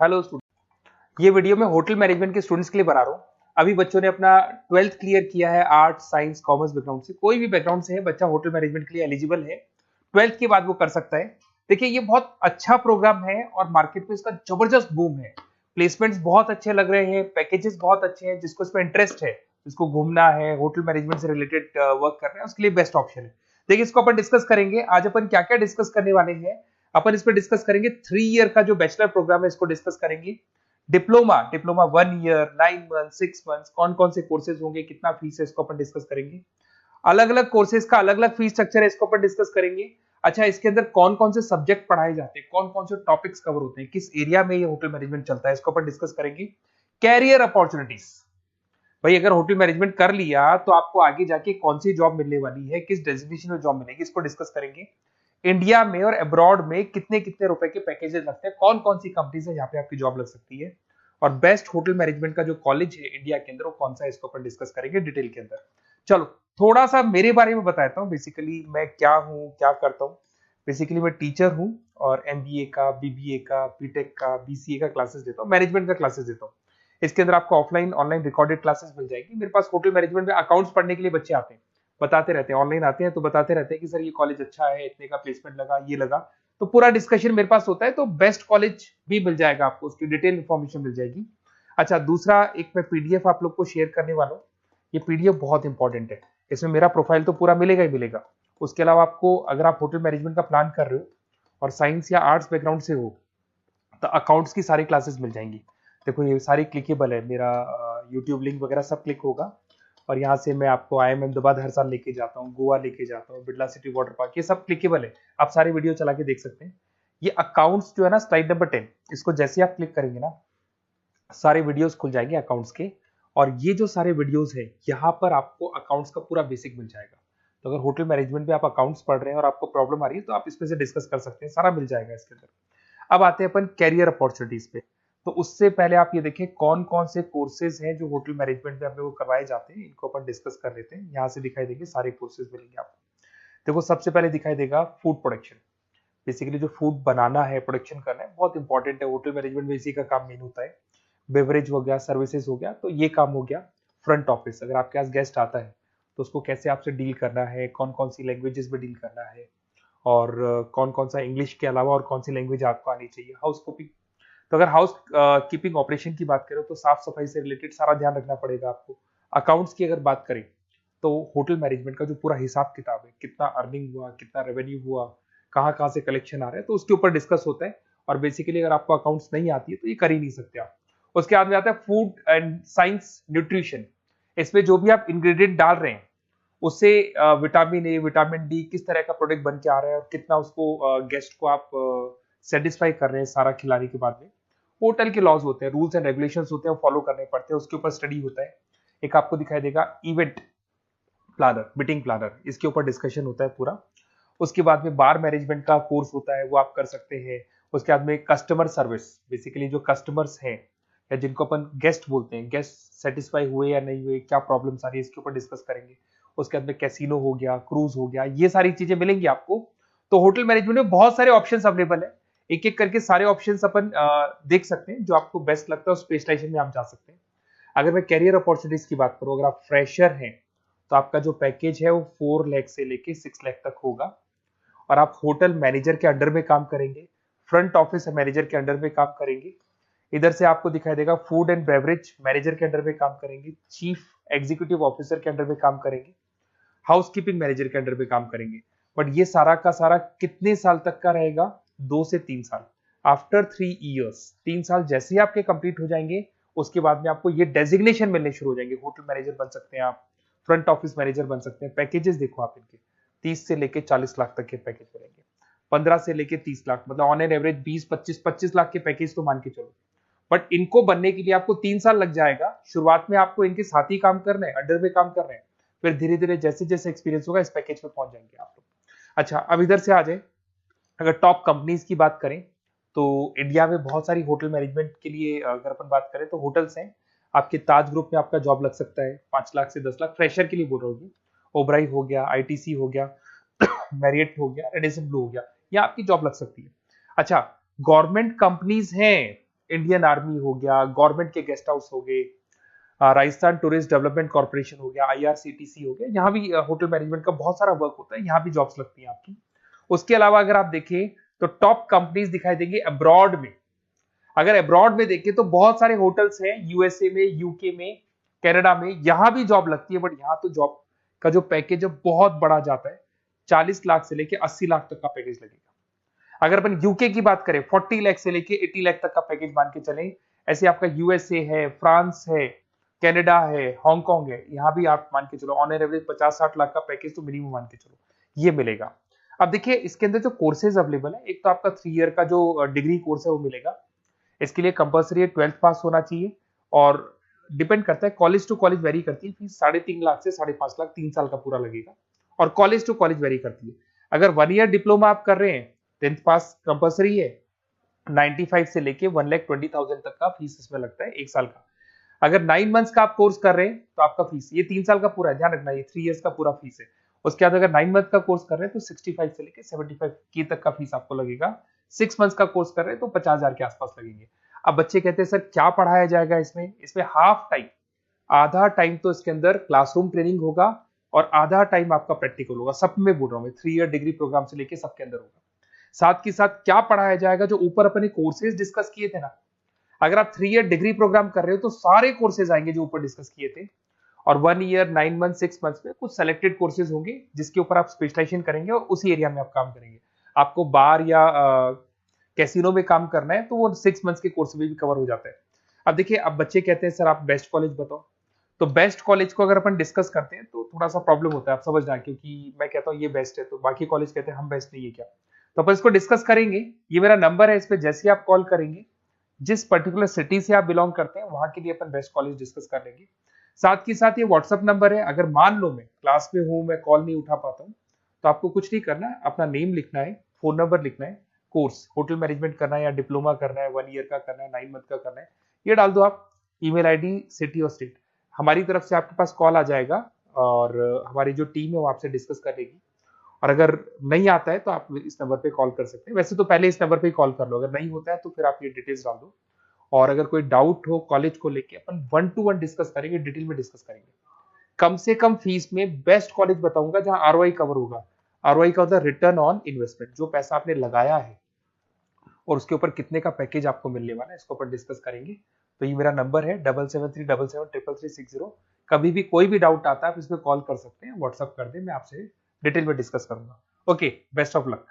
Hello student, ये video मैं hotel management के स्टूडेंट्स के लिए बना रहा हूँ। अभी बच्चों ने अपना 12th क्लियर किया है, आर्ट साइंस कॉमर्स बैकग्राउंड से, कोई भी बैकग्राउंड से है बच्चा होटल मैनेजमेंट के लिए एलिजिबल है। 12th के बाद वो कर सकता है। देखिए, ये बहुत अच्छा प्रोग्राम है और मार्केट में इसका जबरदस्त बूम है। प्लेसमेंट्स बहुत अच्छे लग रहे हैं, पैकेजेस बहुत अच्छे हैं। जिसको इसमें इंटरेस्ट है, जिसको घूमना है, होटल मैनेजमेंट से रिलेटेड वर्क करना है, उसके लिए बेस्ट ऑप्शन है। देखिए, इसको अपन डिस्कस करेंगे आज। अपन क्या क्या डिस्कस करने वाले हैं, अपन इस पर डिस्कस करेंगे 3 ईयर का जो बैचलर प्रोग्राम है, इसको डिस्कस करेंगे। Diploma diploma 1 year, 9 month, 6 month, कौन कौन से कोर्सेज होंगे, कितना फीस है, इसको अपन डिस्कस करेंगे। अलग अलग कोर्सेज का अलग अलग फीस स्ट्रक्चर है, इसको अपन डिस्कस करेंगे। अच्छा, इसके अंदर कौन कौन से सब्जेक्ट पढ़ाए जाते हैं, कौन कौन से टॉपिक्स कवर होते हैं, किस एरिया में ये होटल मैनेजमेंट चलता है, इसको अपन डिस्कस करेंगे। कैरियर अपॉर्चुनिटीज, भाई अगर होटल मैनेजमेंट कर लिया तो आपको आगे जाके कौन सी जॉब मिलने वाली है, किस डेजिग्नेशन में जॉब मिलेगी, इसको डिस्कस करेंगे। इंडिया में और अब्रॉड में कितने कितने रुपए के पैकेजेस लगते हैं, कौन कौन सी कंपनीज है यहाँ पे आपकी जॉब लग सकती है, और बेस्ट होटल मैनेजमेंट का जो कॉलेज है इंडिया के अंदर वो कौन सा है, इसको अपन डिस्कस करेंगे डिटेल के अंदर। चलो, थोड़ा सा मेरे बारे में बताता हूँ। बेसिकली मैं क्या हूँ, क्या करता हूँ। बेसिकली मैं टीचर हूँ और एमबीए का, बीबीए का, बीटेक का, बीसीए का क्लासेस देता हूँ, मैनेजमेंट का क्लासेस देता हूँ। इसके अंदर आपको ऑफलाइन ऑनलाइन रिकॉर्डेड क्लासेस मिल जाएगी। मेरे पास होटल मैनेजमेंट में अकाउंट्स पढ़ने के लिए बच्चे आते हैं, बताते रहते हैं, ऑनलाइन आते हैं तो बताते रहते हैं कि सर ये कॉलेज अच्छा है, इतने का प्लेसमेंट लगा, ये लगा। तो पूरा डिस्कशन मेरे पास होता है, तो बेस्ट कॉलेज भी मिल जाएगा आपको, उसकी डिटेल इंफॉर्मेशन मिल जाएगी। अच्छा, दूसरा एक मैं पीडीएफ आप लोग को शेयर करने वाला हूँ। ये पीडीएफ बहुत इंपॉर्टेंट है, इसमें मेरा प्रोफाइल तो पूरा मिलेगा ही मिलेगा। उसके अलावा आपको, अगर आप होटल मैनेजमेंट का प्लान कर रहे हो और साइंस या आर्ट्स बैकग्राउंड से हो, तो अकाउंट्स की सारी क्लासेस मिल जाएंगी। देखो, ये सारी क्लिकेबल है, मेरा यूट्यूब लिंक वगैरह सब क्लिक होगा। और यहाँ से मैं आपको IIM अहमदाबाद हर साल लेके जाता हूँ, गोवा लेके जाता हूँ, बिरला सिटी वाटर पार्क, ये सब क्लिकेबल है। आप सारी वीडियो चला के देख सकते हैं। ये अकाउंट्स जो है ना, स्लाइड नंबर 10, इसको जैसे आप क्लिक करेंगे ना, सारे वीडियोस खुल जाएंगे अकाउंट्स के। और ये जो सारे वीडियोस है, यहाँ पर आपको अकाउंट्स का पूरा बेसिक मिल जाएगा। तो अगर होटल मैनेजमेंट में आप अकाउंट्स पढ़ रहे हैं और आपको प्रॉब्लम आ रही है, तो आप इसमें से डिस्कस कर सकते हैं, सारा मिल जाएगा इसके अंदर। अब आते हैं अपन कैरियर अपॉर्चुनिटीज पे। तो उससे पहले आप ये देखें कौन कौन से कोर्सेज हैं जो होटल मैनेजमेंट में अपने को करवाए जाते हैं, इनको अपन डिस्कस कर लेते हैं। यहाँ से दिखाई देंगे सारे कोर्सेज मिलेंगे आपको। देखो, सबसे पहले दिखाई देगा फूड प्रोडक्शन। बेसिकली जो फूड बनाना है, प्रोडक्शन करना है, बहुत इंपॉर्टेंट है। होटल मैनेजमेंट में इसी का काम मेन होता है। बेवरेज हो गया, सर्विसेज हो गया, तो ये काम हो गया। फ्रंट ऑफिस, अगर आपके पास गेस्ट आता है तो उसको कैसे आपसे डील करना है, कौन कौन सी लैंग्वेजेस में डील करना है, और कौन कौन सा इंग्लिश के अलावा और कौन सी लैंग्वेज आपको आनी चाहिए। हाउस कीपिंग, तो अगर हाउस कीपिंग ऑपरेशन की बात करें तो साफ सफाई से रिलेटेड सारा ध्यान रखना पड़ेगा आपको। अकाउंट्स की अगर बात करें तो होटल मैनेजमेंट का जो पूरा हिसाब किताब है, कितना अर्निंग हुआ, कितना रेवेन्यू हुआ, कहाँ कहाँ से कलेक्शन आ रहा है, तो उसके ऊपर डिस्कस होता है। और बेसिकली अगर आपको अकाउंट्स नहीं आती है तो ये कर ही नहीं सकते आप। उसके बाद में आता है फूड एंड साइंस न्यूट्रिशन। इसमें जो भी आप इंग्रेडिएंट डाल रहे हैं उससे विटामिन ए, विटामिन डी, किस तरह का प्रोडक्ट बन के आ रहा है और कितना उसको गेस्ट को आप सेटिस्फाई कर रहे हैं सारा खिलाने के बाद में। होटल के लॉज होते हैं, रूल्स एंड रेगुलेशंस होते हैं, वो फॉलो करने पड़ते हैं, उसके ऊपर स्टडी होता है। एक आपको दिखाई देगा इवेंट प्लानर, मीटिंग प्लानर, इसके ऊपर डिस्कशन होता है पूरा। उसके बाद में बार मैनेजमेंट का कोर्स होता है, वो आप कर सकते हैं। उसके बाद में कस्टमर सर्विस, बेसिकली जो कस्टमर्स हैं या जिनको अपन गेस्ट बोलते हैं, गेस्ट सेटिस्फाई हुए या नहीं हुए, क्या प्रॉब्लम आ रही है, इसके ऊपर डिस्कस करेंगे। उसके बाद में कैसीनो हो गया, क्रूज हो गया, ये सारी चीजें मिलेंगी आपको। तो होटल मैनेजमेंट में बहुत सारे ऑप्शंस अवेलेबल है। एक एक करके सारे ऑप्शंस अपन देख सकते हैं, जो आपको बेस्ट लगता है उस स्पेशलाइजेशन में आप जा सकते हैं। अगर मैं कैरियर अपॉर्चुनिटीज की बात करूं, अगर आप फ्रेशर हैं तो आपका जो पैकेज है वो 4 लाख से लेके 6 लाख तक होगा। और आप होटल मैनेजर के अंडर में काम करेंगे, फ्रंट ऑफिस मैनेजर के अंडर में काम करेंगे। इधर से आपको दिखाई देगा फूड एंड बेवरेज मैनेजर के अंडर में काम करेंगे, चीफ एग्जीक्यूटिव ऑफिसर के अंडर में काम करेंगे, हाउसकीपिंग मैनेजर के अंडर में काम करेंगे। बट ये सारा का सारा कितने साल तक का रहेगा? 2 से 3 साल। आफ्टर 3 इयर्स, 3 साल जैसे ही आपके कंप्लीट हो जाएंगे, उसके बाद में आपको ये डेजिग्नेशन मिलने शुरू हो जाएंगे। होटल मैनेजर बन सकते हैं आप, फ्रंट ऑफिस मैनेजर बन सकते हैं। पैकेजेस देखो आप इनके, 30 से लेके 40 लाख तक के पैकेज मिलेंगे, 15 से लेके 30 लाख, मतलब ऑन एन एवरेज 20-25 लाख के पैकेज तो मान के चलो। बट इनको बनने के लिए आपको 3 साल लग जाएगा। शुरुआत में आपको इनके साथ ही काम करना है, अंडर में काम कर रहे हैं, फिर धीरे धीरे जैसे जैसे एक्सपीरियंस होगा इस पैकेज पे पहुंच जाएंगे आप लोग। अच्छा, अब इधर से आ जाए, अगर टॉप कंपनीज की बात करें तो इंडिया में बहुत सारी होटल मैनेजमेंट के लिए अगर अपन बात करें तो होटल्स हैं। आपके ताज ग्रुप में आपका जॉब लग सकता है 5 लाख से 10 लाख, फ्रेशर के लिए बोल रहा हूँ। ओबराई हो गया, आईटीसी हो गया, मैरियट हो गया, रेडिसन ब्लू हो गया, यहाँ आपकी जॉब लग सकती है। अच्छा, गवर्नमेंट कंपनीज हैं इंडियन आर्मी हो गया, गवर्नमेंट के गेस्ट हाउस हो गए, राजस्थान टूरिस्ट डेवलपमेंट कॉर्पोरेशन हो गया, आईआरसीटीसी हो गया, यहाँ भी होटल मैनेजमेंट का बहुत सारा वर्क होता है, यहाँ भी जॉब्स लगती हैं आपकी। उसके अलावा अगर आप देखें तो टॉप कंपनीज दिखाई देंगी अब्रॉड में। अगर अब्रॉड में देखें तो बहुत सारे होटल्स हैं यूएसए में, यूके में, कनाडा में, यहां भी जॉब लगती है, बट यहाँ तो जॉब का जो पैकेज है बहुत बड़ा जाता है, 40 लाख से लेके 80 लाख तक का पैकेज लगेगा। अगर अपन यूके की बात करें 40 लाख से लेके 80 लाख तक का पैकेज मान के चलें। ऐसे आपका यूएसए है, फ्रांस है, कनाडा है, हांगकांग है, यहाँ भी आप मान के चलो ऑन एन एवरेज 50-60 लाख का पैकेज तो मिनिमम मान के चलो ये मिलेगा। अब देखिए इसके अंदर जो कोर्सेज अवेलेबल है, एक तो आपका 3 ईयर का जो डिग्री कोर्स है वो मिलेगा। इसके लिए कंपलसरी 12th पास होना चाहिए, और डिपेंड करता है कॉलेज टू कॉलेज वेरी करती है फीस, 3.5 लाख से 5.5 लाख 3 साल का पूरा लगेगा, और कॉलेज टू कॉलेज वेरी करती है। अगर 1 ईयर डिप्लोमा आप कर रहे हैं, 10th पास कंपलसरी है, 95 से लेके 1,20,000 तक का फीस इसमें लगता है 1 साल का। अगर 9 मंथ्स का आप कोर्स कर रहे हैं तो आपका फीस, ये 3 साल का पूरा है, ध्यान रखना, ये 3 इयर्स का पूरा फीस है। उसके बाद अगर 9 मंथ का कोर्स कर रहे हैं तो 65 से लेके 75 के तक का फीस आपको लगेगा। 6 मंथ्स का कोर्स कर रहे हैं तो 50,000 के आसपास लगेंगे। अब बच्चे कहते हैं सर क्या पढ़ाया जाएगा इसमें? इसमें हाफ टाइम, आधा टाइम तो इसके अंदर क्लासरूम ट्रेनिंग होगा और आधा टाइम आपका प्रैक्टिकल होगा। सब में बोल रहा हूं मैं, 3 ईयर डिग्री प्रोग्राम से लेके सबके अंदर होगा। साथ के साथ क्या पढ़ाया जाएगा, जो ऊपर अपने कोर्सेज डिस्कस किए थे ना, अगर आप 3 ईयर डिग्री प्रोग्राम कर रहे हो तो सारे कोर्सेज आएंगे जो ऊपर डिस्कस किए थे, और 1 ईयर, 9 मंथ, 6 मंथ्स में कुछ सेलेक्टेड कोर्सेज होंगे जिसके ऊपर आप स्पेशलाइजेशन करेंगे और उसी एरिया में आप काम करेंगे। आपको बार या कैसीनो में काम करना है तो वो 6 मंथ्स के कोर्स में भी कवर हो जाता है। अब देखिए, अब बच्चे कहते हैं सर आप बेस्ट कॉलेज बताओ, तो बेस्ट कॉलेज को अगर अपन डिस्कस करते हैं तो थोड़ा सा प्रॉब्लम होता है, आप समझ रहे हैं, क्योंकि मैं कहता हूँ ये बेस्ट है तो बाकी कॉलेज कहते हैं हम बेस्ट नहीं है क्या, तो अपन इसको डिस्कस करेंगे। ये मेरा नंबर है, इस पे जैसे आप कॉल करेंगे, जिस पर्टिकुलर सिटी से आप बिलोंग करते हैं वहां के लिए अपन बेस्ट कॉलेज डिस्कस कर लेंगे। साथ के साथ ये व्हाट्सअप नंबर है, अगर मान लो मैं क्लास में हूं, मैं कॉल नहीं उठा पाता हूं, तो आपको कुछ नहीं करना है, अपना नेम लिखना है, फोन नंबर लिखना है, कोर्स होटल मैनेजमेंट करना है या डिप्लोमा करना है, 1 ईयर का करना है, 9 मंथ का करना है, ये डाल दो आप, ईमेल आईडी, सिटी और स्टेट, हमारी तरफ से आपके पास कॉल आ जाएगा और हमारी जो टीम है वो आपसे डिस्कस कर लेगी। और अगर नहीं आता है तो आप इस नंबर पे कॉल कर सकते हैं, वैसे तो पहले इस नंबर पे कॉल कर लो, अगर नहीं होता है तो फिर आप ये डिटेल्स डाल दो। और अगर कोई डाउट हो कॉलेज को लेके, अपन 1 to 1 डिस्कस करेंगे, डिटेल में डिस्कस करेंगे। कम से कम फीस में बेस्ट कॉलेज बताऊंगा जहां आरओआई कवर होगा। आरओआई का होता है रिटर्न ऑन इन्वेस्टमेंट, जो पैसा आपने लगाया है और उसके ऊपर कितने का पैकेज आपको मिलने वाला है, इसको अपन डिस्कस करेंगे। तो ये मेरा नंबर है 7737733360। कभी भी कोई भी डाउट आता है आप इसमें कॉल कर सकते हैं, व्हाट्सअप कर दे, मैं आपसे डिटेल में डिस्कस करूंगा। Okay, best of luck.